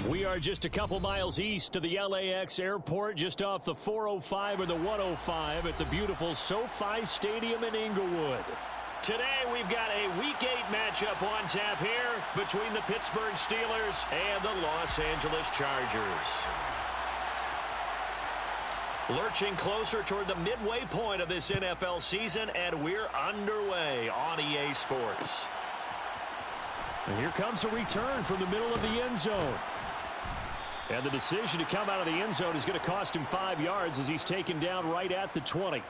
We are just a couple miles east of the LAX airport, just off the 405 or the 105 at the beautiful SoFi Stadium in Inglewood. Today we've got a Week 8 matchup on tap here between the Pittsburgh Steelers and the Los Angeles Chargers. Lurching closer toward the midway point of this NFL season, and we're underway on EA Sports. And here comes a return from the middle of the end zone. And the decision to come out of the end zone is going to cost him 5 yards as he's taken down right at the 20.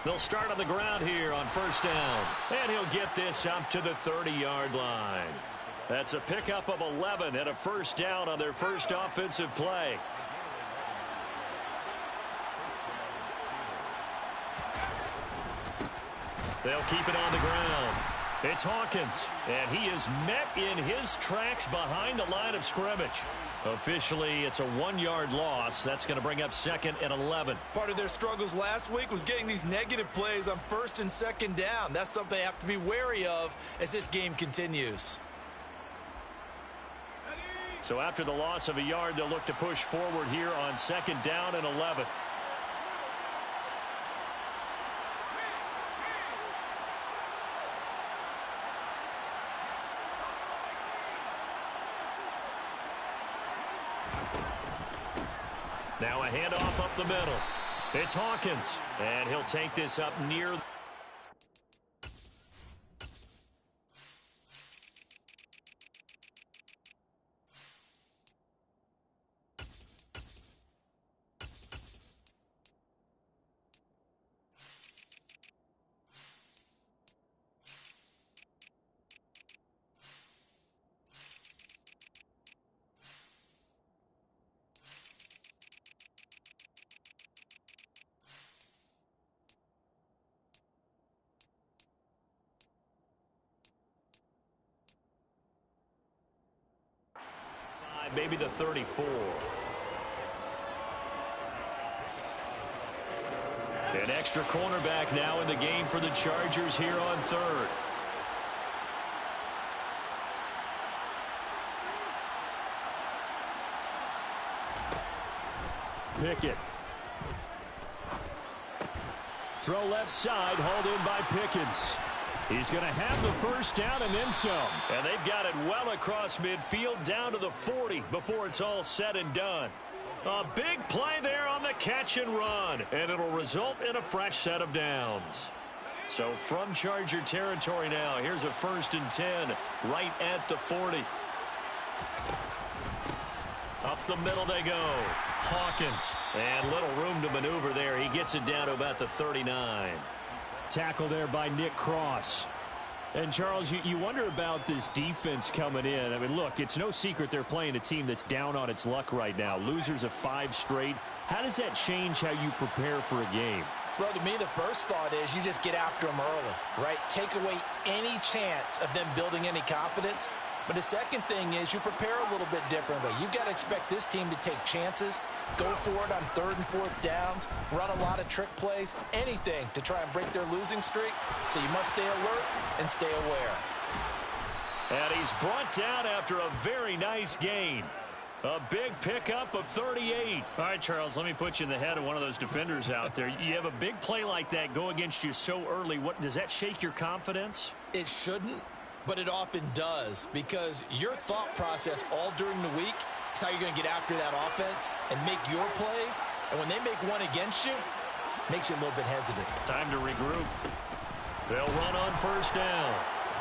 They'll start on the ground here on first down. And he'll get this up to the 30-yard line. That's a pickup of 11 and a first down on their first offensive play. They'll keep it on the ground. It's Hawkins, and he is met in his tracks behind the line of scrimmage. Officially, it's a 1-yard loss. That's going to bring up second and 11. Part of their struggles last week was getting these negative plays on first and second down. That's something they have to be wary of as this game continues. So after the loss of a yard, they'll look to push forward here on second down and 11. Now a handoff up the middle. It's Hawkins, and he'll take this up near. Maybe the 34. An extra cornerback now in the game for the Chargers here on third. Pickett. Throw left side, hauled in by Pickens. He's going to have the first down and then some. And they've got it well across midfield down to the 40 before it's all said and done. A big play there on the catch and run. And it'll result in a fresh set of downs. So from Charger territory now, here's a 1st and 10 right at the 40. Up the middle they go. Hawkins. And little room to maneuver there. He gets it down to about the 39. Tackle there by Nick Cross. And, Charles, you wonder about this defense coming in. I mean, look, it's no secret they're playing a team that's down on its luck right now. Losers of 5 straight. How does that change how you prepare for a game? Well, to me, the first thought is you just get after them early, right? Take away any chance of them building any confidence. But the second thing is you prepare a little bit differently. You've got to expect this team to take chances, go for it on 3rd and 4th downs, run a lot of trick plays, anything to try and break their losing streak. So you must stay alert and stay aware. And he's brought down after a very nice gain. A big pickup of 38. All right, Charles, let me put you in the head of one of those defenders out there. You have a big play like that go against you so early. Does that shake your confidence? It shouldn't. But it often does, because your thought process all during the week is how you're going to get after that offense and make your plays. And when they make one against you, it makes you a little bit hesitant. Time to regroup. They'll run on first down.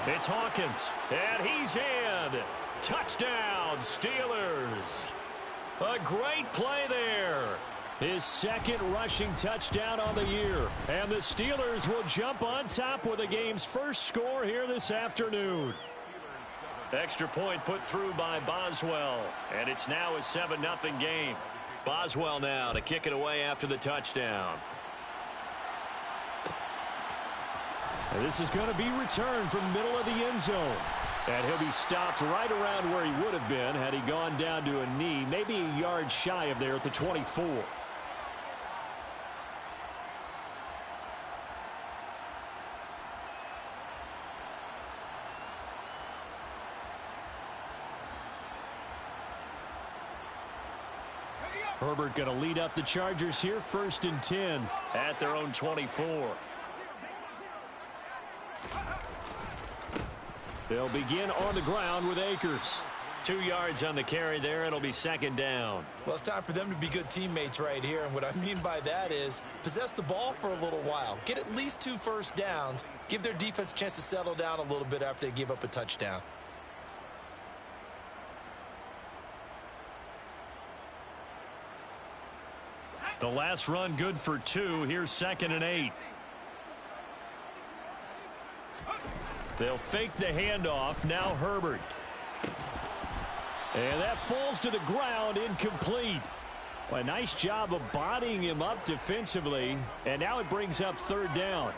It's Hawkins, and he's in. Touchdown, Steelers. A great play there. His second rushing touchdown on the year. And the Steelers will jump on top with the game's first score here this afternoon. Extra point put through by Boswell. And it's now a 7-0 game. Boswell now to kick it away after the touchdown. And this is going to be returned from the middle of the end zone. And he'll be stopped right around where he would have been had he gone down to a knee, maybe a yard shy of there at the 24. Herbert going to lead up the Chargers here, 1st and 10 at their own 24. They'll begin on the ground with Akers. 2 yards on the carry there. It'll be 2nd down. Well, it's time for them to be good teammates right here. And what I mean by that is possess the ball for a little while. Get at least 2 first downs. Give their defense a chance to settle down a little bit after they give up a touchdown. The last run good for 2. Here's 2nd and 8. They'll fake the handoff. Now Herbert. And that falls to the ground, incomplete. Well, a nice job of bodying him up defensively. And now it brings up 3rd down.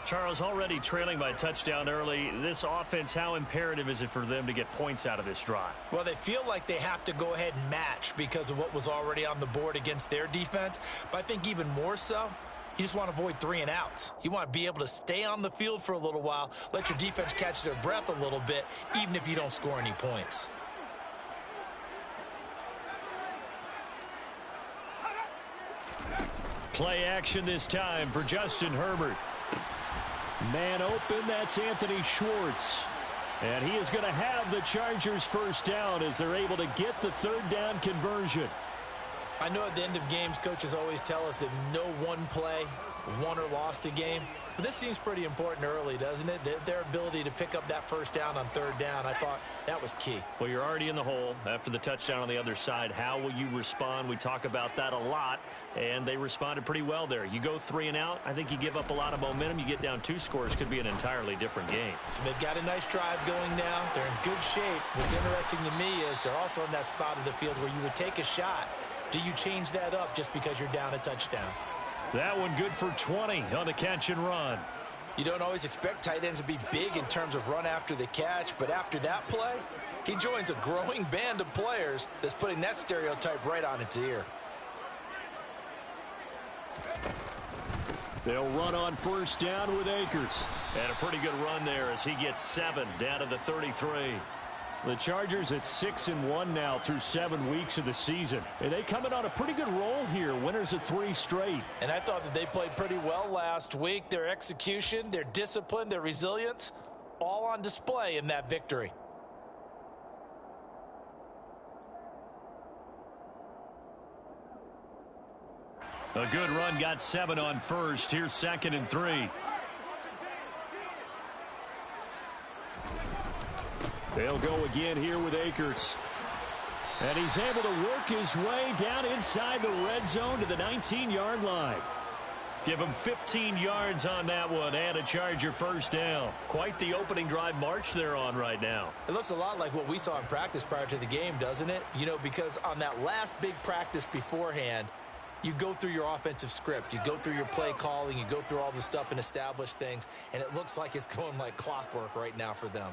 Charles, already trailing by a touchdown early. This offense, how imperative is it for them to get points out of this drive? Well, they feel like they have to go ahead and match because of what was already on the board against their defense. But I think even more so, you just want to avoid 3 and outs. You want to be able to stay on the field for a little while, let your defense catch their breath a little bit, even if you don't score any points. Play action this time for Justin Herbert. Man open, that's Anthony Schwartz. And he is going to have the Chargers 1st down as they're able to get the 3rd down conversion. I know at the end of games, coaches always tell us that no one play won or lost a game. But this seems pretty important early, doesn't it? Their ability to pick up that 1st down on 3rd down, I thought that was key. Well, you're already in the hole after the touchdown on the other side. How will you respond? We talk about that a lot, and they responded pretty well there. You go 3 and out, I think you give up a lot of momentum. You get down 2 scores, could be an entirely different game. So they've got a nice drive going now. They're in good shape. What's interesting to me is they're also in that spot of the field where you would take a shot. Do you change that up just because you're down a touchdown? That one good for 20 on the catch and run. You don't always expect tight ends to be big in terms of run after the catch, but after that play, he joins a growing band of players that's putting that stereotype right on its ear. They'll run on 1st down with Akers. And a pretty good run there as he gets 7 down to the 33. The Chargers at 6-1 now through 7 weeks of the season. And they come in on a pretty good roll here. Winners of 3 straight. And I thought that they played pretty well last week. Their execution, their discipline, their resilience, all on display in that victory. A good run, got 7 on 1st. Here's 2nd and 3. They'll go again here with Akers. And he's able to work his way down inside the red zone to the 19-yard line. Give him 15 yards on that one and a Charger 1st down. Quite the opening drive march they're on right now. It looks a lot like what we saw in practice prior to the game, doesn't it? You know, because on that last big practice beforehand, you go through your offensive script. You go through your play calling. You go through all the stuff and establish things. And it looks like it's going like clockwork right now for them.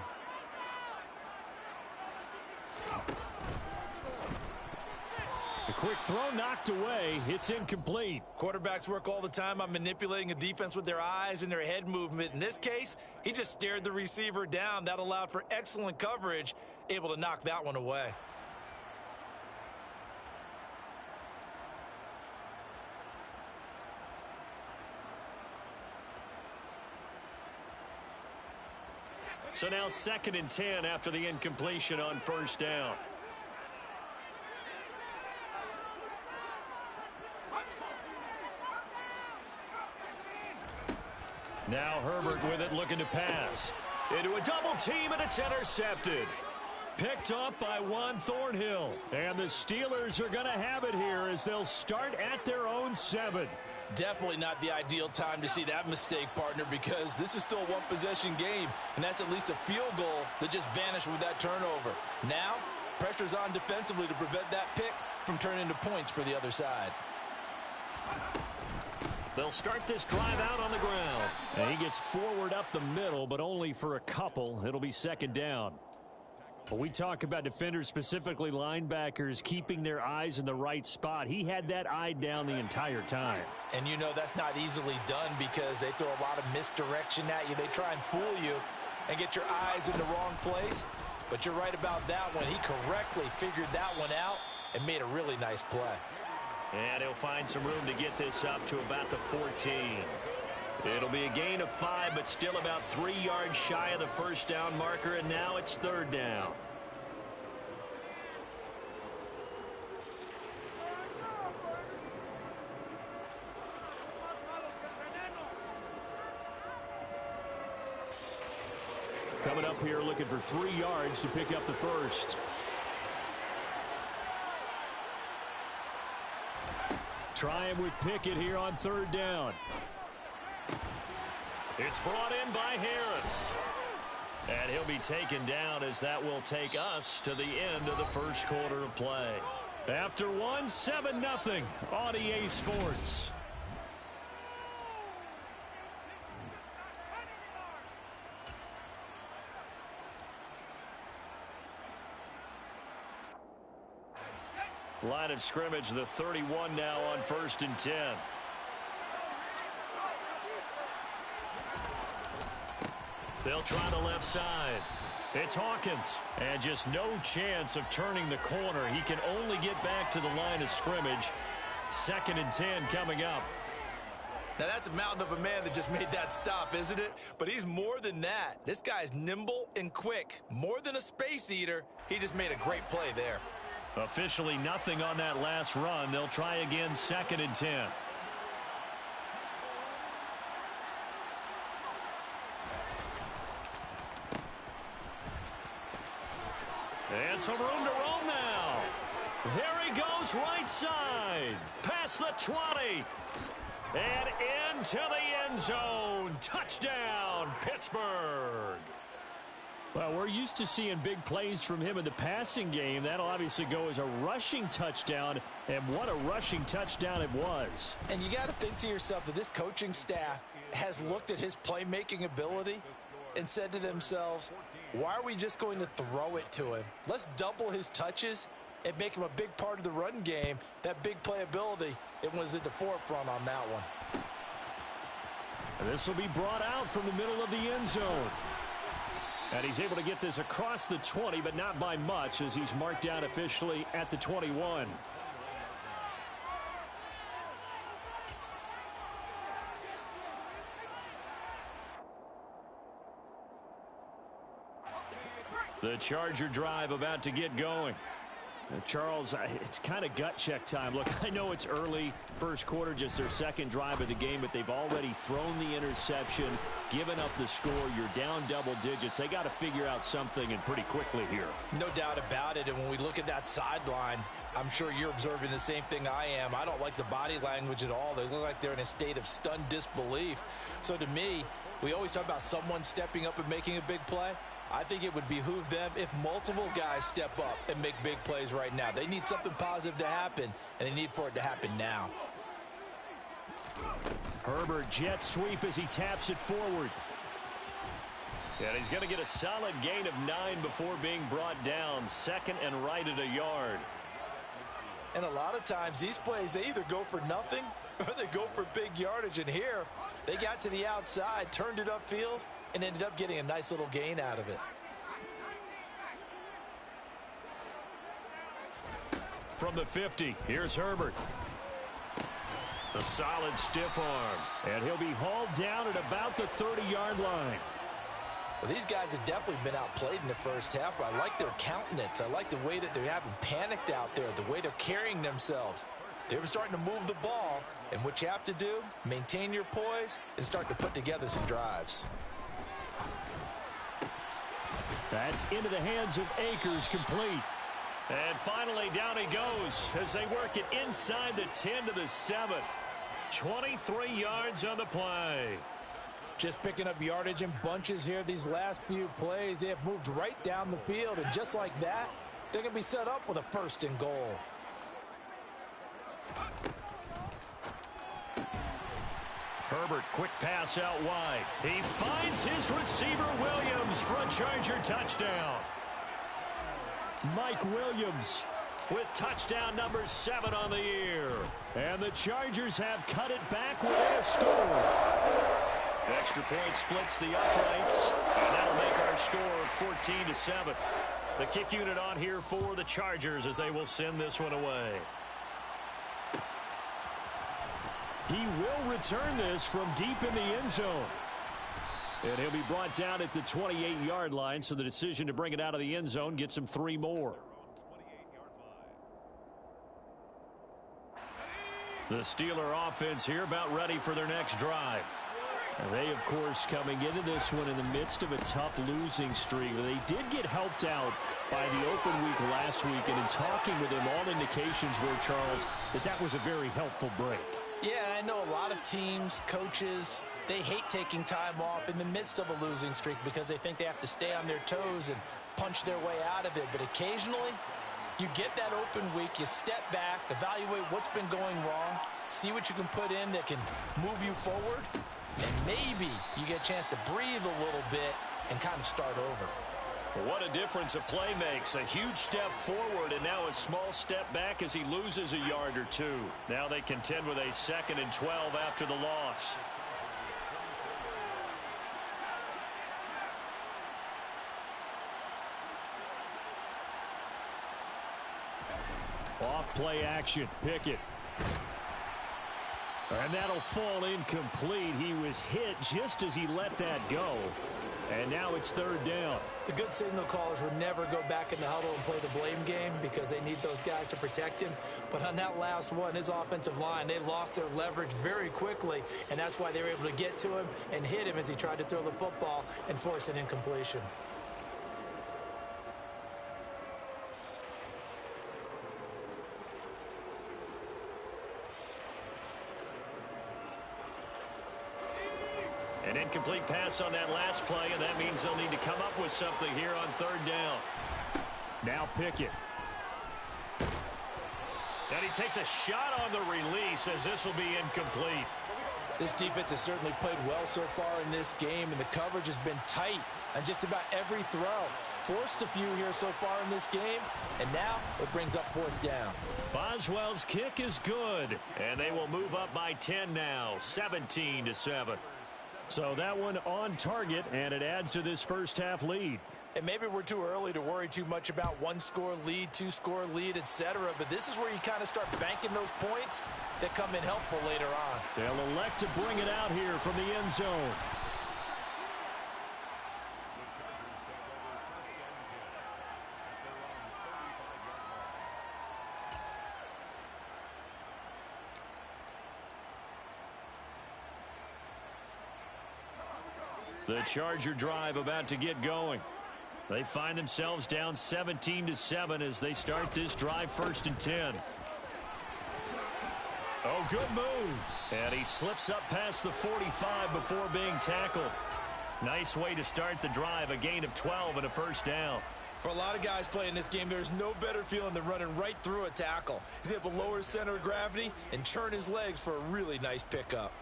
A quick throw knocked away. It's incomplete. Quarterbacks work all the time on manipulating a defense with their eyes and their head movement. In this case, he just stared the receiver down. That allowed for excellent coverage, able to knock that one away. So now 2nd and 10 after the incompletion on 1st down. Now Herbert with it, looking to pass. Into a double team, and it's intercepted. Picked up by Juan Thornhill. And the Steelers are going to have it here as they'll start at their own 7. Definitely not the ideal time to see that mistake, partner, because this is still a one-possession game, and that's at least a field goal that just vanished with that turnover. Now, pressure's on defensively to prevent that pick from turning into points for the other side. They'll start this drive out on the ground. And he gets forward up the middle, but only for a couple. It'll be second down. When we talk about defenders, specifically linebackers, keeping their eyes in the right spot, he had that eye down the entire time. And you know that's not easily done because they throw a lot of misdirection at you. They try and fool you and get your eyes in the wrong place. But you're right about that one. He correctly figured that one out and made a really nice play. And he'll find some room to get this up to about the 14. It'll be a gain of 5, but still about 3 yards shy of the first down marker, and now it's third down. Coming up here looking for 3 yards to pick up the first. Try him with Pickett here on third down. It's brought in by Harris. And he'll be taken down as that will take us to the end of the first quarter of play. After one, 7-0 on EA Sports. Line of scrimmage, the 31 now on 1st and 10. They'll try the left side. It's Hawkins. And just no chance of turning the corner. He can only get back to the line of scrimmage. 2nd and 10 coming up. Now that's a mountain of a man that just made that stop, isn't it? But he's more than that. This guy's nimble and quick. More than a space eater. He just made a great play there. Officially nothing on that last run. They'll try again 2nd and 10. And some room to roam now. There he goes right side. Past the 20. And into the end zone. Touchdown, Pittsburgh. Well, we're used to seeing big plays from him in the passing game. That'll obviously go as a rushing touchdown, and what a rushing touchdown it was. And you got to think to yourself that this coaching staff has looked at his playmaking ability and said to themselves, why are we just going to throw it to him? Let's double his touches and make him a big part of the run game. That big playability, it was at the forefront on that one. And this will be brought out from the middle of the end zone. And he's able to get this across the 20, but not by much, as he's marked down officially at the 21. The Charger drive about to get going. Charles, it's kind of gut check time. Look, I know it's early, first quarter, just their second drive of the game, but they've already thrown the interception, given up the score. You're down double digits. They got to figure out something, and pretty quickly here. No doubt about it, and when we look at that sideline, I'm sure you're observing the same thing I am. I don't like the body language at all. They look like they're in a state of stunned disbelief. So to me, we always talk about someone stepping up and making a big play. I think it would behoove them if multiple guys step up and make big plays right now. They need something positive to happen, and they need for it to happen now. Herbert jet sweep as he taps it forward. And he's going to get a solid gain of 9 before being brought down. Second and right at a yard. And a lot of times these plays, they either go for nothing or they go for big yardage. And here, they got to the outside, turned it upfield, and ended up getting a nice little gain out of it. From the 50, here's Herbert. A solid stiff arm. And he'll be hauled down at about the 30-yard line. Well, these guys have definitely been outplayed in the first half. But I like their countenance. I like the way that they haven't panicked out there, the way they're carrying themselves. They were starting to move the ball, and what you have to do, maintain your poise and start to put together some drives. That's into the hands of Akers, complete. And finally, down he goes as they work it inside the 10 to the 7. 23 yards on the play. Just picking up yardage in bunches here these last few plays. They have moved right down the field, and just like that, they're going to be set up with a 1st and goal. Herbert, quick pass out wide. He finds his receiver, Williams, for a Charger touchdown. Mike Williams with touchdown number 7 on the year. And the Chargers have cut it back within a score. Extra point splits the uprights, and that'll make our score 14-7. The kick unit on here for the Chargers as they will send this one away. He will return this from deep in the end zone. And he'll be brought down at the 28-yard line, so the decision to bring it out of the end zone gets him 3 more. The Steeler offense here about ready for their next drive. And they, of course, coming into this one in the midst of a tough losing streak. They did get helped out by the open week last week, and in talking with him, all indications were, Charles, that was a very helpful break. Yeah, I know a lot of teams, coaches, they hate taking time off in the midst of a losing streak because they think they have to stay on their toes and punch their way out of it. But occasionally, you get that open week, you step back, evaluate what's been going wrong, see what you can put in that can move you forward, and maybe you get a chance to breathe a little bit and kind of start over. What a difference a play makes. A huge step forward and now a small step back as he loses a yard or two. Now they contend with a 2nd and 12 after the loss. Off play action. Pickett. And that'll fall incomplete. He was hit just as he let that go. And now it's 3rd down. The good signal callers would never go back in the huddle and play the blame game because they need those guys to protect him. But on that last one, his offensive line, they lost their leverage very quickly, and that's why they were able to get to him and hit him as he tried to throw the football and force an incompletion. An incomplete pass on that last play, and that means they'll need to come up with something here on 3rd down. Now Pickett. And he takes a shot on the release as this will be incomplete. This defense has certainly played well so far in this game, and the coverage has been tight on just about every throw. Forced a few here so far in this game, and now it brings up 4th down. Boswell's kick is good, and they will move up by 10 now, 17-7. So that one on target, and it adds to this first half lead. And maybe we're too early to worry too much about 1-score lead, 2-score lead, etc. But this is where you kind of start banking those points that come in helpful later on. They'll elect to bring it out here from the end zone. The Charger drive about to get going. They find themselves down 17-7 as they start this drive 1st and 10. Oh, good move. And he slips up past the 45 before being tackled. Nice way to start the drive, a gain of 12 and a 1st down. For a lot of guys playing this game, there's no better feeling than running right through a tackle. He's able to lower his center of gravity and churn his legs for a really nice pickup.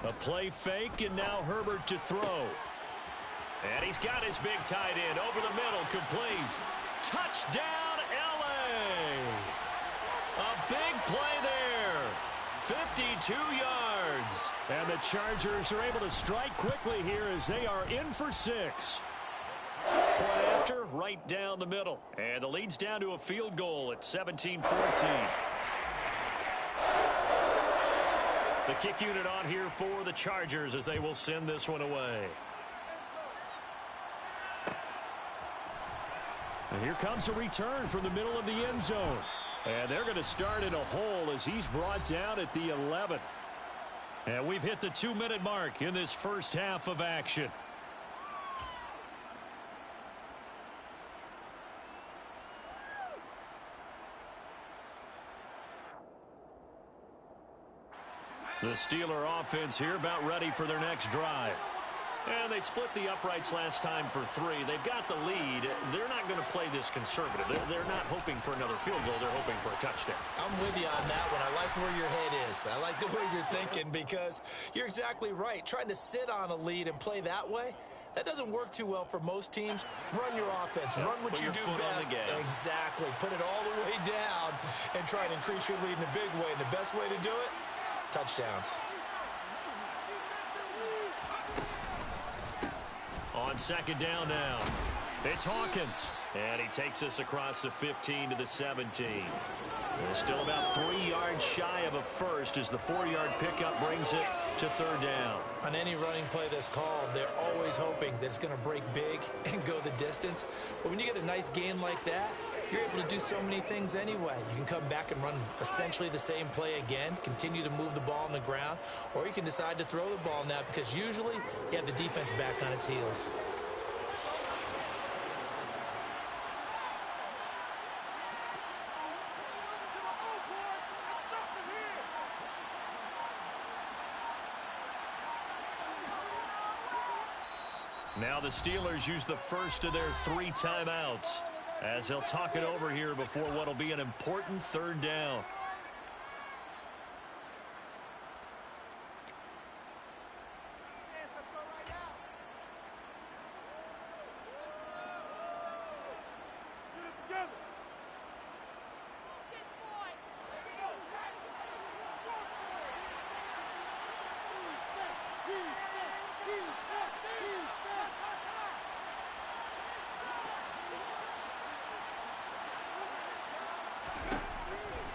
A play fake, and now Herbert to throw. And he's got his big tight end over the middle, complete. Touchdown, L.A. A big play there. 52 yards. And the Chargers are able to strike quickly here as they are in for 6. Play after, right down the middle. And the lead's down to a field goal at 17-14. The kick unit on here for the Chargers as they will send this one away. And here comes a return from the middle of the end zone. And they're going to start in a hole as he's brought down at the 11. And we've hit the 2-minute mark in this first half of action. The Steeler offense here about ready for their next drive. And they split the uprights last time for 3. They've got the lead. They're not going to play this conservative. They're not hoping for another field goal. They're hoping for a touchdown. I'm with you on that one. I like where your head is. I like the way you're thinking because you're exactly right. Trying to sit on a lead and play that way, that doesn't work too well for most teams. Run your offense. Run what you do best. Exactly. Put it all the way down and try and increase your lead in a big way. And the best way to do it, touchdowns. On second down now, it's Hawkins. And he takes us across the 15 to the 17. They're still about 3 yards shy of a first as the 4-yard pickup brings it to third down. On any running play that's called, they're always hoping that it's going to break big and go the distance. But when you get a nice gain like that, you're able to do so many things anyway. You can come back and run essentially the same play again, continue to move the ball on the ground, or you can decide to throw the ball now because usually you have the defense back on its heels. Now the Steelers use the first of their 3 timeouts as they'll talk it over here before what will be an important third down.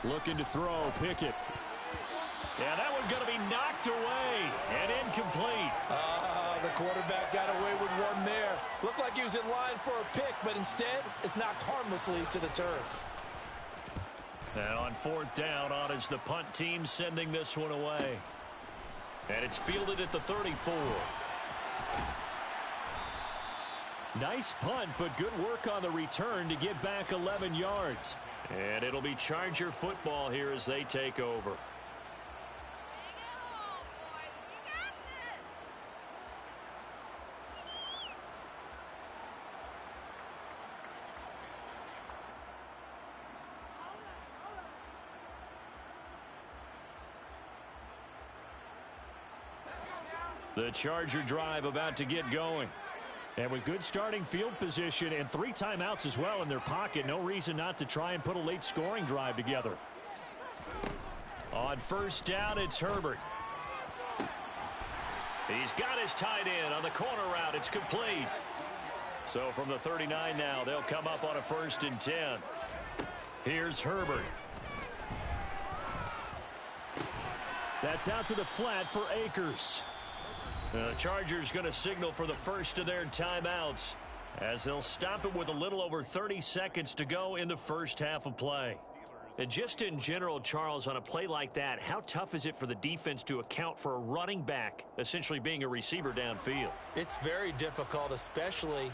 Looking to throw, Pickett. Yeah, that one's going to be knocked away and incomplete. The quarterback got away with one there. Looked like he was in line for a pick, but instead it's knocked harmlessly to the turf. And on fourth down, on is the punt team sending this one away. And it's fielded at the 34. Nice punt, but good work on the return to get back 11 yards. And it'll be Charger football here as they take over. The Charger drive about to get going. And with good starting field position and 3 timeouts as well in their pocket, no reason not to try and put a late scoring drive together. On first down, it's Herbert. He's got his tight end on the corner route. It's complete. So from the 39 now, they'll come up on a 1st and 10. Here's Herbert. That's out to the flat for Akers. The Chargers going to signal for the first of their timeouts as they'll stop it with a little over 30 seconds to go in the first half of play. And just in general, Charles, on a play like that, how tough is it for the defense to account for a running back essentially being a receiver downfield? It's very difficult, especially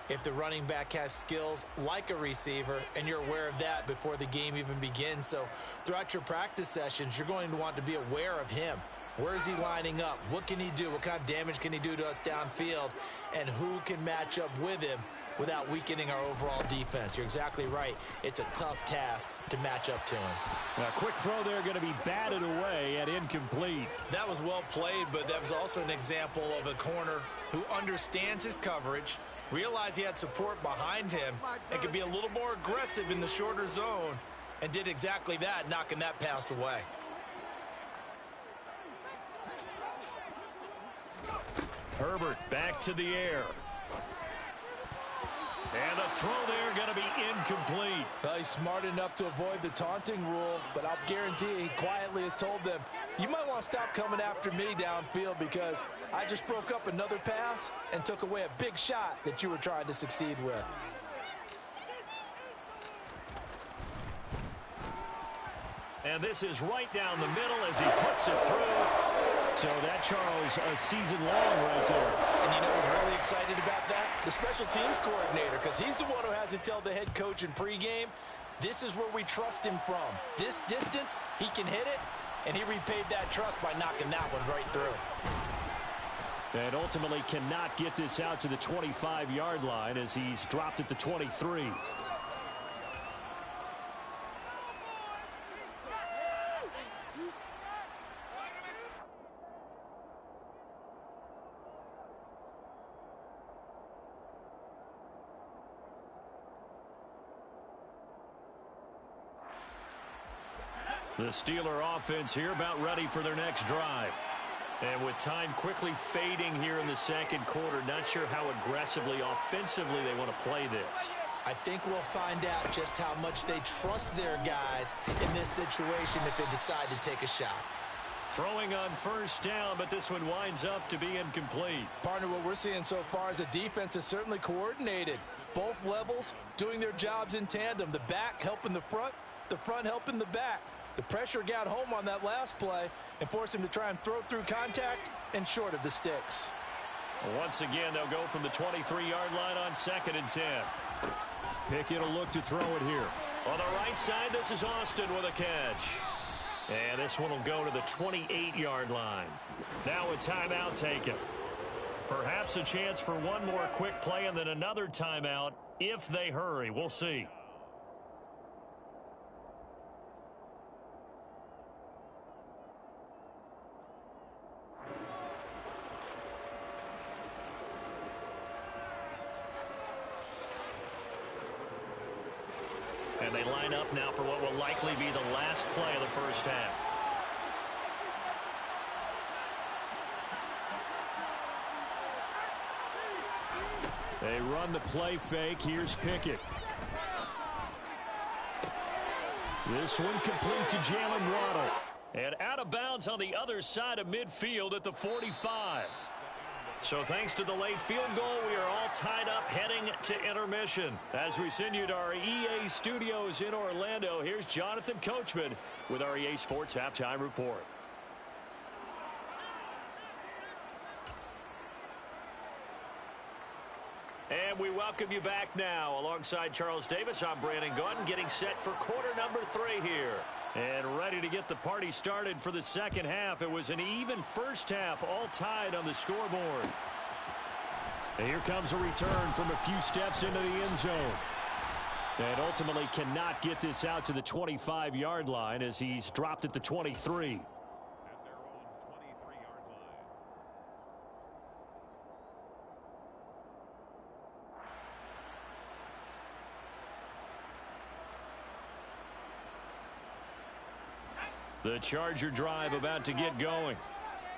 if the running back has skills like a receiver and you're aware of that before the game even begins. So throughout your practice sessions, you're going to want to be aware of him. Where is he lining up? What can he do? What kind of damage can he do to us downfield? And who can match up with him without weakening our overall defense? You're exactly right. It's a tough task to match up to him. A quick throw there going to be batted away and incomplete. That was well played, but that was also an example of a corner who understands his coverage, realized he had support behind him, and could be a little more aggressive in the shorter zone, and did exactly that, knocking that pass away. Herbert back to the air. And the throw there going to be incomplete. Well, he's smart enough to avoid the taunting rule, but I'll guarantee he quietly has told them, you might want to stop coming after me downfield because I just broke up another pass and took away a big shot that you were trying to succeed with. And this is right down the middle as he puts it through. So that, Charles, a season long right there. And you know who's really excited about that? The special teams coordinator, because he's the one who has to tell the head coach in pregame, this is where we trust him from. This distance, he can hit it, and he repaid that trust by knocking that one right through. And ultimately cannot get this out to the 25-yard line as he's dropped at the 23. The Steeler offense here about ready for their next drive. And with time quickly fading here in the second quarter, not sure how aggressively, offensively they want to play this. I think we'll find out just how much they trust their guys in this situation if they decide to take a shot. Throwing on first down, but this one winds up to be incomplete. Partner, what we're seeing so far is the defense is certainly coordinated. Both levels doing their jobs in tandem. The back helping the front helping the back. The pressure got home on that last play and forced him to try and throw through contact and short of the sticks. Once again, they'll go from the 23-yard line on 2nd and 10. Pickett will look to throw it here. On the right side, this is Austin with a catch. And this one will go to the 28-yard line. Now a timeout taken. Perhaps a chance for one more quick play and then another timeout if they hurry. We'll see. And they line up now for what will likely be the last play of the first half. They run the play fake. Here's Pickett. This one complete to Jalen Waddle. And out of bounds on the other side of midfield at the 45. So thanks to the late field goal, we are all tied up heading to intermission. As we send you to our EA studios in Orlando, here's Jonathan Coachman with our EA Sports Halftime Report. And we welcome you back now. Alongside Charles Davis, I'm Brandon Gaudin, getting set for quarter number 3 here. And ready to get the party started for the second half. It was an even first half, all tied on the scoreboard. And here comes a return from a few steps into the end zone. And ultimately cannot get this out to the 25-yard line as he's dropped at the 23. The Charger drive about to get going.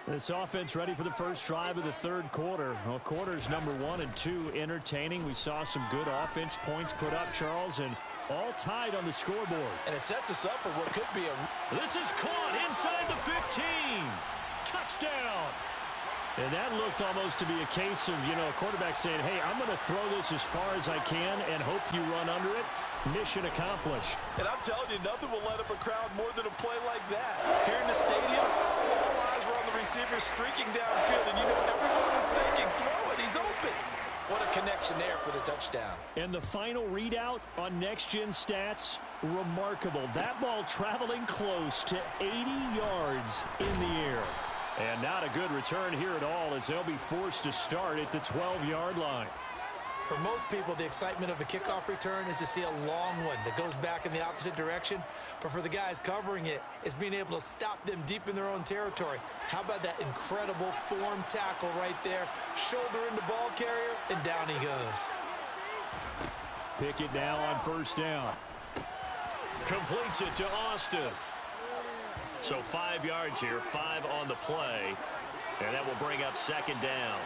This offense ready for the first drive of the third quarter. Well, quarters number 1 and 2 entertaining. We saw some good offense points put up, Charles, and all tied on the scoreboard. And it sets us up for what could be a... This is caught inside the 15. Touchdown. And that looked almost to be a case of, a quarterback saying, hey, I'm going to throw this as far as I can and hope you run under it. Mission accomplished. And I'm telling you, nothing will light up a crowd more than a play like that. Here in the stadium, all eyes were on the receiver streaking downfield, and everyone was thinking, throw it, he's open. What a connection there for the touchdown. And the final readout on next-gen stats, remarkable. That ball traveling close to 80 yards in the air. And not a good return here at all as they'll be forced to start at the 12-yard line. For most people, the excitement of a kickoff return is to see a long one that goes back in the opposite direction. But for the guys covering it, it's being able to stop them deep in their own territory. How about that incredible form tackle right there? Shoulder into ball carrier, and down he goes. Pickett now on first down. Completes it to Austin. So 5 yards here, 5 on the play. And that will bring up second down.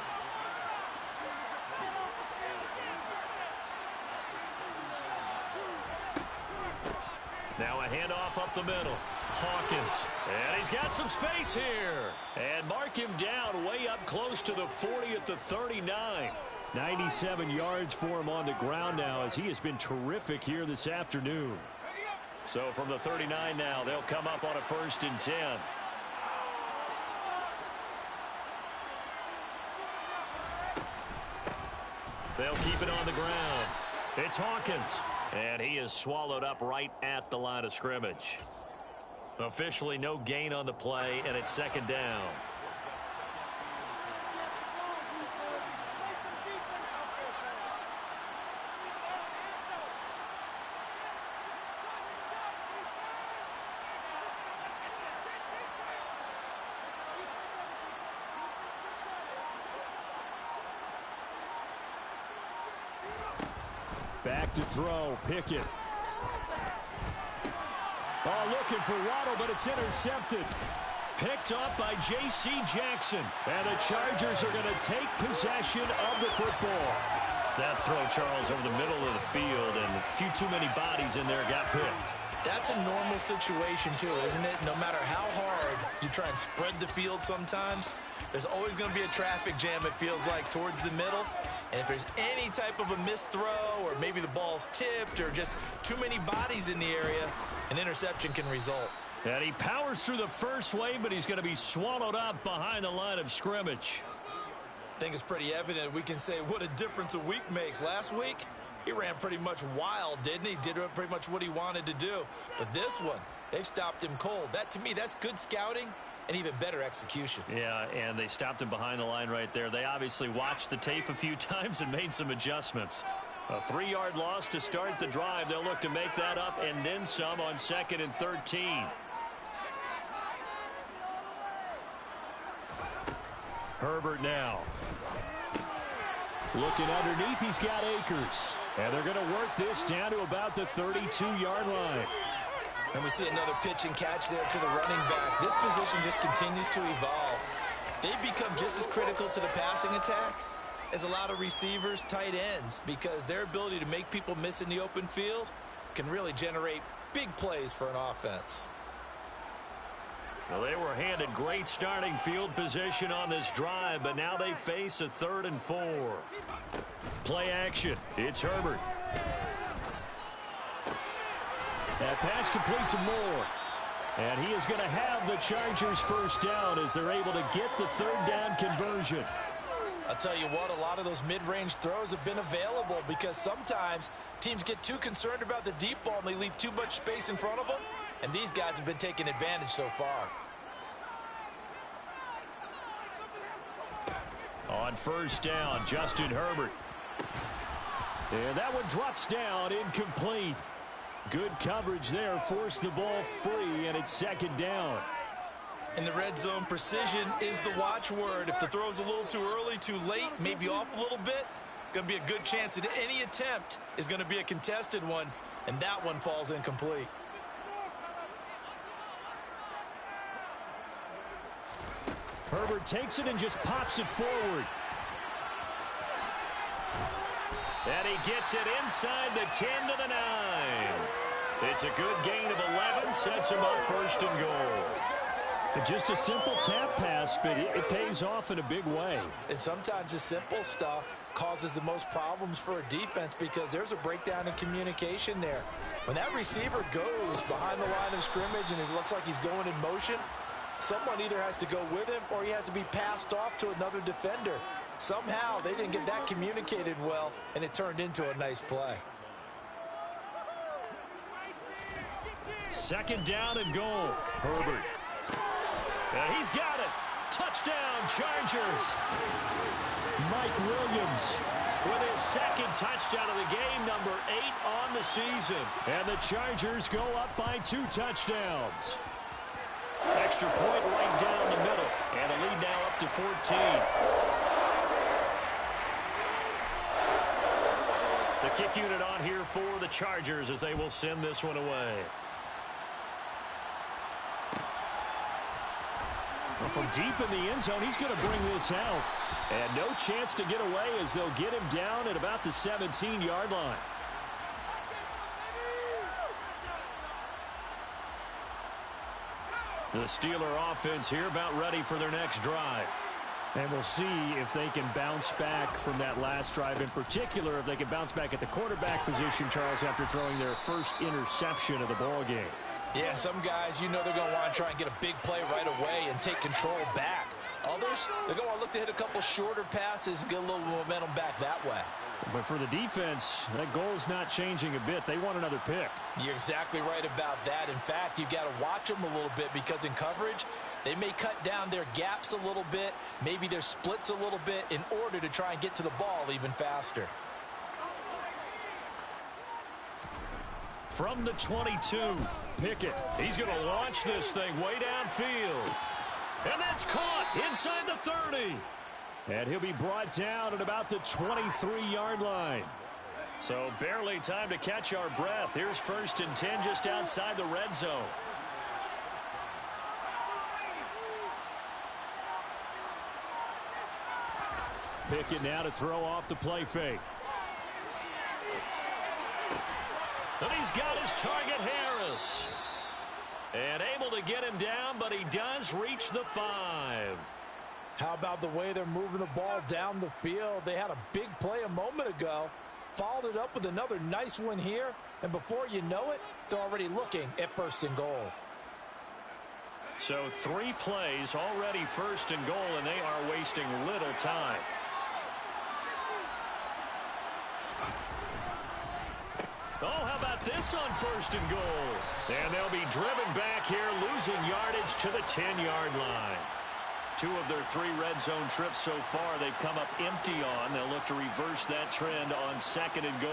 Now a handoff up the middle. Hawkins. And he's got some space here. And mark him down way up close to the 40 at the 39. 97 yards for him on the ground now as he has been terrific here this afternoon. So from the 39 now, they'll come up on a 1st and 10. They'll keep it on the ground. It's Hawkins. And he is swallowed up right at the line of scrimmage. Officially no gain on the play, and it's second down. Back to throw, Pickett. Oh, looking for Waddle, but it's intercepted. Picked up by J.C. Jackson. And the Chargers are going to take possession of the football. That throw, Charles, over the middle of the field, and a few too many bodies in there got picked. That's a normal situation, too, isn't it? No matter how hard you try and spread the field sometimes, there's always going to be a traffic jam, it feels like, towards the middle. And if there's any type of a missed throw, or maybe the ball's tipped, or just too many bodies in the area, an interception can result. And he powers through the first wave, but he's going to be swallowed up behind the line of scrimmage. I think it's pretty evident we can say what a difference a week makes. Last week, he ran pretty much wild, didn't he? Did pretty much what he wanted to do. But this one, they've stopped him cold. That, to me, that's good scouting and even better execution. Yeah, and they stopped him behind the line right there. They obviously watched the tape a few times and made some adjustments. A 3-yard loss to start the drive. They'll look to make that up and then some on 2nd and 13. Herbert now. Looking underneath, he's got Akers. And they're going to work this down to about the 32-yard line. And we see another pitch and catch there to the running back. This position just continues to evolve. They become just as critical to the passing attack as a lot of receivers, tight ends, because their ability to make people miss in the open field can really generate big plays for an offense. Well, they were handed great starting field position on this drive, but now they face a 3rd and 4. Play action. It's Herbert. That pass complete to Moore. And he is going to have the Chargers first down as they're able to get the 3rd down conversion. I'll tell you what, a lot of those mid-range throws have been available because sometimes teams get too concerned about the deep ball and they leave too much space in front of them. And these guys have been taking advantage so far. On first down, Justin Herbert. And that one drops down, incomplete. Good coverage there, forced the ball free, and it's 2nd down. In the red zone, precision is the watchword. If the throw's a little too early, too late, maybe off a little bit, going to be a good chance that any attempt is going to be a contested one, and that one falls incomplete. Herbert takes it and just pops it forward. And he gets it inside the 10 to the 9. It's a good gain of 11, sets him up 1st and goal. And just a simple tap pass, but it pays off in a big way. And sometimes the simple stuff causes the most problems for a defense because there's a breakdown in communication there. When that receiver goes behind the line of scrimmage and it looks like he's going in motion, someone either has to go with him or he has to be passed off to another defender. Somehow they didn't get that communicated well, and it turned into a nice play. 2nd down and goal. Herbert. And he's got it. Touchdown, Chargers. Mike Williams with his 2nd touchdown of the game, number 8 on the season. And the Chargers go up by 2 touchdowns. Extra point right down the middle. And a lead now up to 14. The kick unit on here for the Chargers as they will send this one away. Well, from deep in the end zone, he's going to bring this out. And no chance to get away as they'll get him down at about the 17-yard line. The Steeler offense here about ready for their next drive. And we'll see if they can bounce back from that last drive. In particular, if they can bounce back at the quarterback position, Charles, after throwing their first interception of the ball game. Yeah, some guys, you know they're going to want to try and get a big play right away and take control back. Others, they're going to look to hit a couple shorter passes and get a little momentum back that way. But for the defense, that goal's not changing a bit. They want another pick. You're exactly right about that. In fact, you've got to watch them a little bit because in coverage, they may cut down their gaps a little bit, maybe their splits a little bit in order to try and get to the ball even faster. From the 22, Pickett. He's going to launch this thing way downfield. And that's caught inside the 30. And he'll be brought down at about the 23-yard line. So barely time to catch our breath. Here's 1st and 10 just outside the red zone. Pickett now to throw off the play fake. And he's got his target, Harris. And able to get him down, but he does reach the 5. How about the way they're moving the ball down the field? They had a big play a moment ago, followed it up with another nice one here, and before you know it, they're already looking at 1st and goal. So 3 plays already 1st and goal, and they are wasting little time. Oh, how about this on 1st and goal? And they'll be driven back here, losing yardage to the 10-yard line. 2 of their 3 red zone trips so far they've come up empty on. They'll look to reverse that trend on 2nd and goal.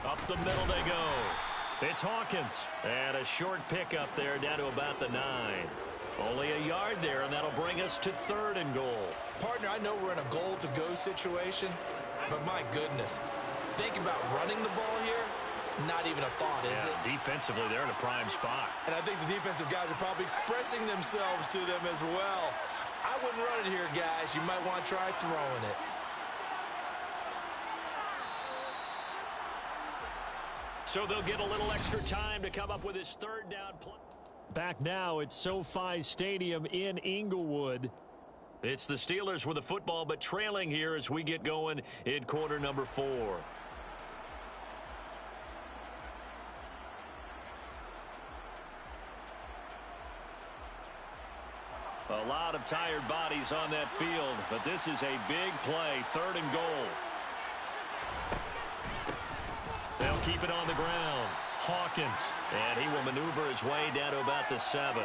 Up the middle they go. It's Hawkins. And a short pickup there down to about the 9. Only a yard there, and that'll bring us to 3rd and goal. Partner, I know we're in a goal-to-go situation, but my goodness, think about running the ball here. Not even a thought, is it? Defensively, they're in a prime spot. And I think the defensive guys are probably expressing themselves to them as well. I wouldn't run it here, guys. You might want to try throwing it. So they'll get a little extra time to come up with his 3rd down play. Back now at SoFi Stadium in Inglewood. It's the Steelers with the football, but trailing here as we get going in quarter number 4. A lot of tired bodies on that field, but this is a big play, 3rd and goal. They'll keep it on the ground. Hawkins, and he will maneuver his way down to about the 7.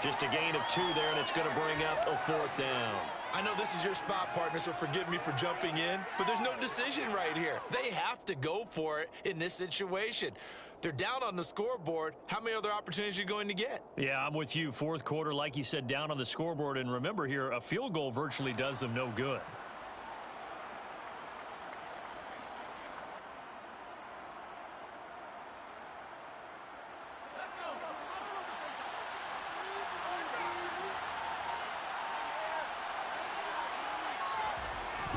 Just a gain of 2 there, and it's going to bring up a 4th down. I know this is your spot, partner, so forgive me for jumping in, but there's no decision right here. They have to go for it in this situation. They're down on the scoreboard. How many other opportunities are you going to get? Yeah, I'm with you. 4th quarter, like you said, down on the scoreboard. And remember here, a field goal virtually does them no good.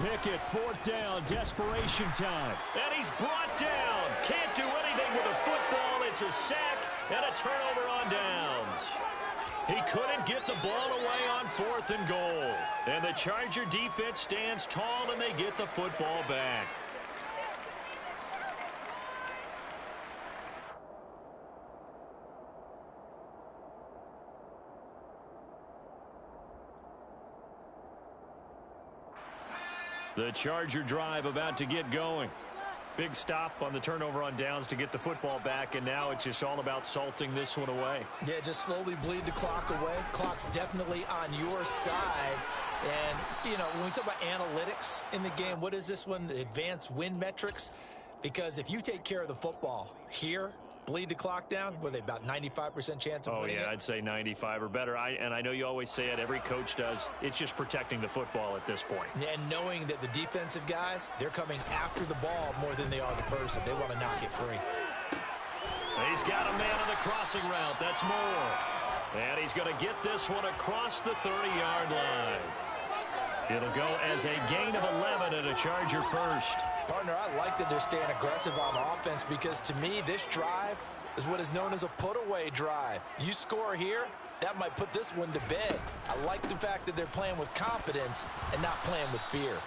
Pickett, 4th down, desperation time. And he's brought down. Can't do anything with a football. It's a sack and a turnover on downs. He couldn't get the ball away on 4th and goal. And the Charger defense stands tall, and they get the football back. The Charger drive about to get going. Big stop on the turnover on downs to get the football back, and now it's just all about salting this one away. Yeah, just slowly bleed the clock away. Clock's definitely on your side. And, you know, when we talk about analytics in the game, what is this one? Advanced win metrics? Because if you take care of the football here, bleed the clock down, what are they, about 95% chance of winning it? I'd say 95 or better. And I know you always say it, every coach does. It's just protecting the football at this point. And knowing that the defensive guys, they're coming after the ball more than they are the person. They want to knock it free. He's got a man on the crossing route. That's Moore. And he's going to get this one across the 30-yard line. It'll go as a gain of 11 and a Charger first. Partner, I like that they're staying aggressive on offense because to me, this drive is what is known as a put-away drive. You score here, that might put this one to bed. I like the fact that they're playing with confidence and not playing with fear.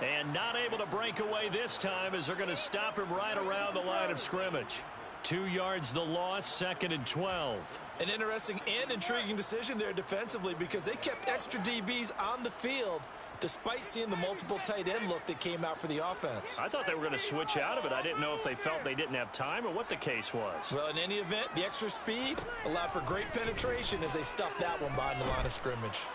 And not able to break away this time as they're going to stop him right around the line of scrimmage. 2 yards the loss, 2nd and 12. An interesting and intriguing decision there defensively because they kept extra DBs on the field despite seeing the multiple tight end look that came out for the offense. I thought they were going to switch out of it. I didn't know if they felt they didn't have time or what the case was. Well, in any event, the extra speed allowed for great penetration as they stuffed that one behind the line of scrimmage.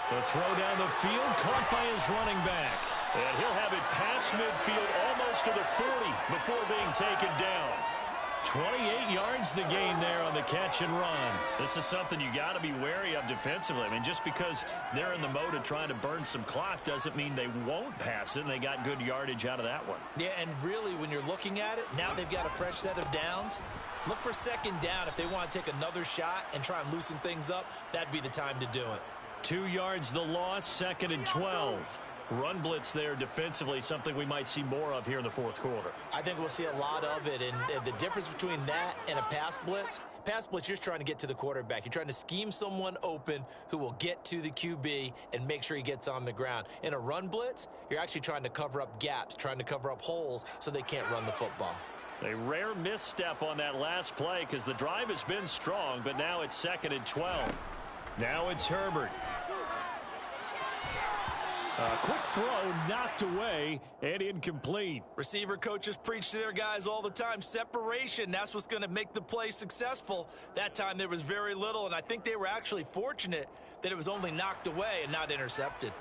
The throw down the field, caught by his running back. And he'll have it past midfield almost to the 40 before being taken down. 28 yards the gain there on the catch and run. This is something you got to be wary of defensively. I mean, just because they're in the mode of trying to burn some clock doesn't mean they won't pass it, and they got good yardage out of that one. Yeah, and really, when you're looking at it, now they've got a fresh set of downs. Look for 2nd down. If they want to take another shot and try and loosen things up, that'd be the time to do it. 2 yards the loss, 2nd and 12. Run blitz there defensively, something we might see more of here in the 4th quarter. I think we'll see a lot of it, and the difference between that and a pass blitz, you're just trying to get to the quarterback. You're trying to scheme someone open who will get to the QB and make sure he gets on the ground. In a run blitz, you're actually trying to cover up gaps, trying to cover up holes so they can't run the football. A rare misstep on that last play because the drive has been strong, but now it's 2nd and 12. Now it's Herbert. A quick throw knocked away and incomplete. Receiver coaches preach to their guys all the time. Separation, that's what's going to make the play successful. That time there was very little, and I think they were actually fortunate that it was only knocked away and not intercepted.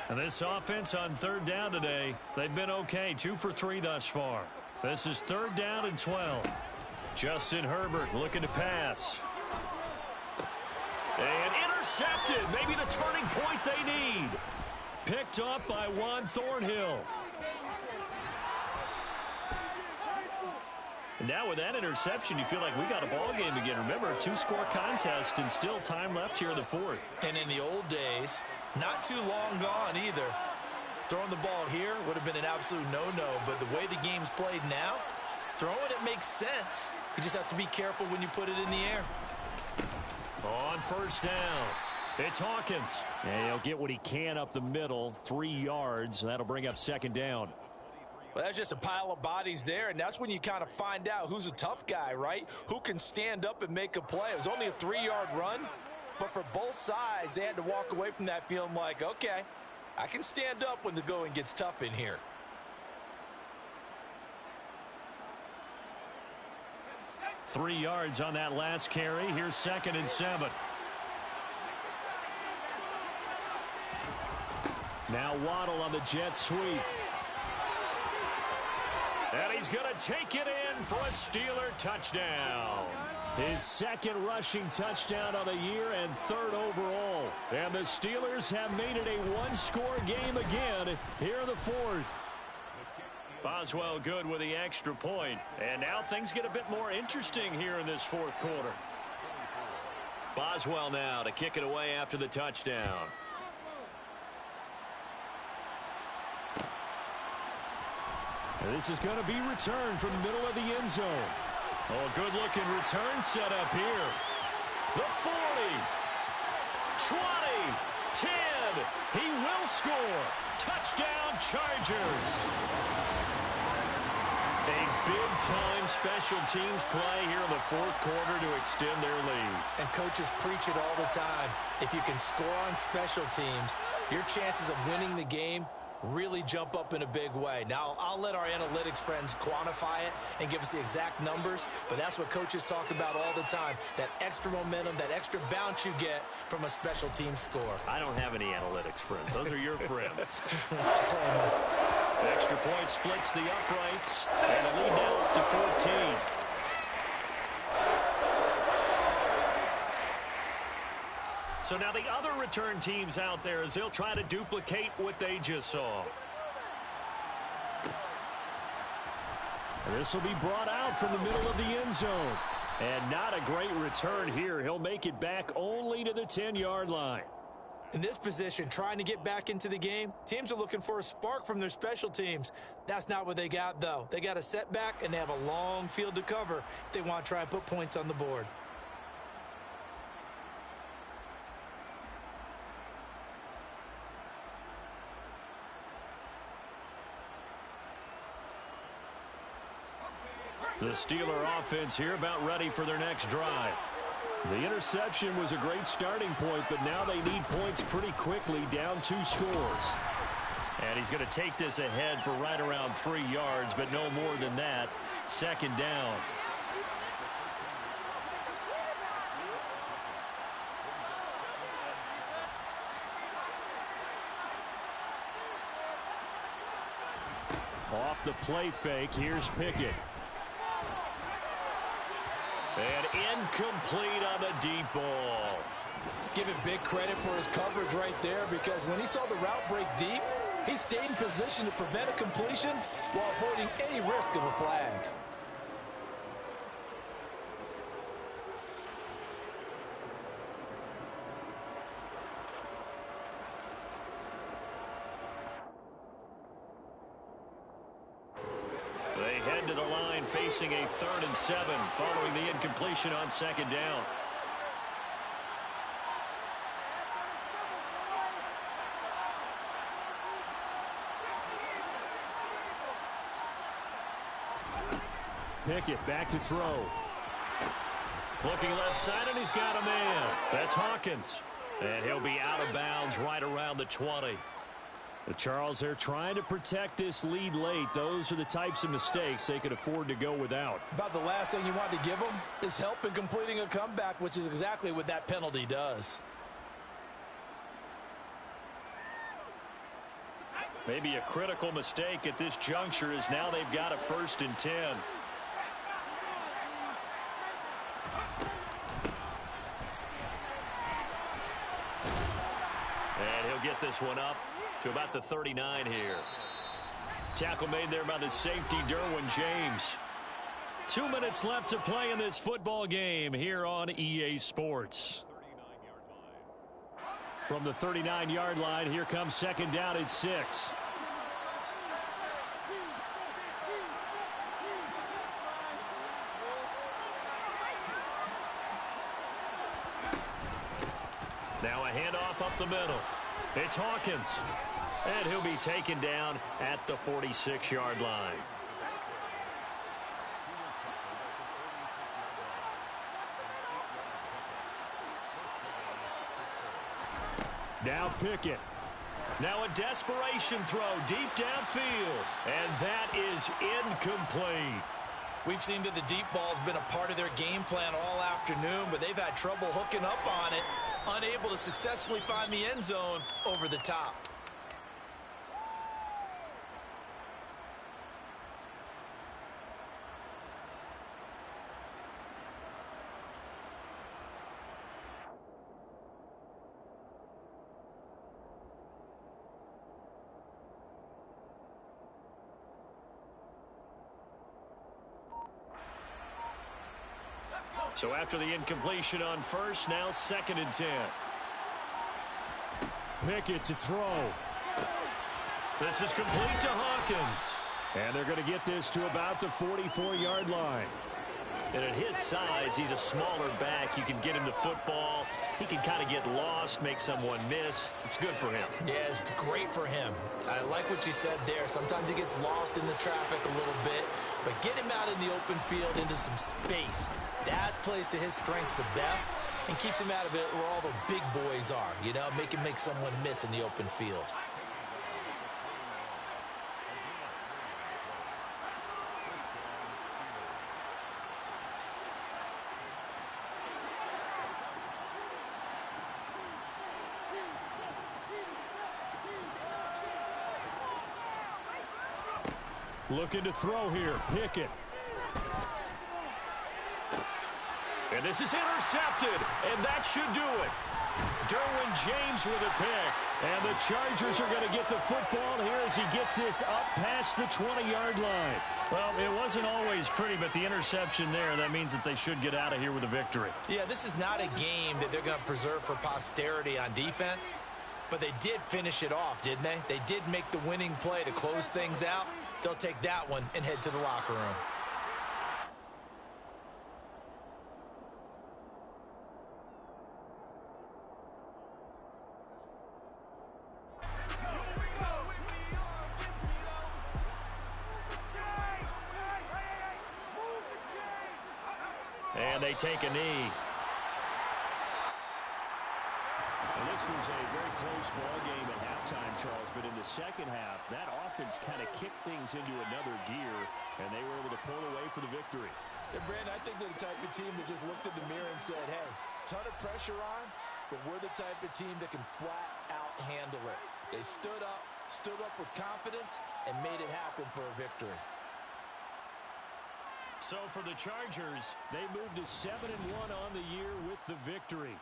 And this offense on 3rd down today, they've been okay. 2 for 3 thus far. This is 3rd down and 12. Justin Herbert looking to pass. And intercepted. Maybe the turning point they need. Picked up by Juan Thornhill. And now with that interception, you feel like we got a ball game again. Remember, a 2-score contest and still time left here in the 4th. And in the old days, not too long gone either. Throwing the ball here would have been an absolute no-no, but the way the game's played now, throwing it makes sense. You just have to be careful when you put it in the air. On 1st down, it's Hawkins. And he'll get what he can up the middle, 3 yards. That'll bring up 2nd down. Well, that's just a pile of bodies there, and that's when you kind of find out who's a tough guy, right? Who can stand up and make a play. It was only a 3-yard run, but for both sides, they had to walk away from that feeling like, okay, I can stand up when the going gets tough in here. Three yards on that last carry. Here's 2nd and 7. Now Waddle on the jet sweep. And he's going to take it in for a Steeler touchdown. His 2nd rushing touchdown of the year and 3rd overall. And the Steelers have made it a 1-score game again here in the 4th. Boswell good with the extra point. And now things get a bit more interesting here in this 4th quarter. Boswell now to kick it away after the touchdown. This is going to be returned from the middle of the end zone. Oh, a good-looking return set up here. The 40, 20, 10. He will score. Touchdown, Chargers. A big-time special teams play here in the 4th quarter to extend their lead. And coaches preach it all the time. If you can score on special teams, your chances of winning the game really jump up in a big way. Now, I'll let our analytics friends quantify it and give us the exact numbers, but that's what coaches talk about all the time, that extra momentum, that extra bounce you get from a special team score. I don't have any analytics friends. Those are your friends. I'll claim them. Extra point splits the uprights, and the lead now up to 14. So now the other return teams out there as they'll try to duplicate what they just saw. This will be brought out from the middle of the end zone. And not a great return here. He'll make it back only to the 10-yard line. In this position, trying to get back into the game, teams are looking for a spark from their special teams. That's not what they got, though. They got a setback, and they have a long field to cover if they want to try and put points on the board. The Steeler offense here about ready for their next drive. The interception was a great starting point, but now they need points pretty quickly, down 2 scores. And he's going to take this ahead for right around 3 yards, but no more than that. Second down. Off the play fake, here's Pickett. And incomplete on the deep ball. Give him big credit for his coverage right there, because when he saw the route break deep, he stayed in position to prevent a completion while avoiding any risk of a flag. They head to the line facing a 3rd and 7 following the incompletion on second down. Pickett back to throw. Looking left side, and he's got a man. That's Hawkins. And he'll be out of bounds right around the 20. The Charles, they're trying to protect this lead late. Those are the types of mistakes they could afford to go without. About the last thing you want to give them is help in completing a comeback, which is exactly what that penalty does. Maybe a critical mistake at this juncture is now they've got a 1st and 10. And he'll get this one up to about the 39 here. Tackle made there by the safety, Derwin James. 2 minutes left to play in this football game here on EA Sports. From the 39-yard line, here comes second down at 6. Now a handoff up the middle. It's Hawkins. And he'll be taken down at the 46-yard line. Now Pickett. Now a desperation throw deep downfield. And that is incomplete. We've seen that the deep ball's been a part of their game plan all afternoon, but they've had trouble hooking up on it, unable to successfully find the end zone over the top. So after the incompletion on first, now 2nd and 10. Pickett to throw. This is complete to Hawkins. And they're going to get this to about the 44-yard line. And at his size, he's a smaller back. You can get him the football. He can kind of get lost, make someone miss. It's good for him. Yeah, it's great for him. I like what you said there. Sometimes he gets lost in the traffic a little bit, but get him out in the open field into some space. That plays to his strengths the best and keeps him out of it where all the big boys are, you know, make him make someone miss in the open field. Looking to throw here, Pickett. And this is intercepted, and that should do it. Derwin James with a pick. And the Chargers are going to get the football here as he gets this up past the 20-yard line. Well, it wasn't always pretty, but the interception there, that means that they should get out of here with a victory. Yeah, this is not a game that they're going to preserve for posterity on defense. But they did finish it off, didn't they? They did make the winning play to close things out. They'll take that one and head to the locker room. And they take a knee. And this was a very close ball game at halftime, Charles, but in the second half, that offense kind of kicked things into another gear, and they were able to pull away for the victory. And Brandon, I think they're the type of team that just looked in the mirror and said, hey, ton of pressure on, but we're the type of team that can flat out handle it. They stood up with confidence, and made it happen for a victory. So for the Chargers, they moved to 7-1 on the year with the victory.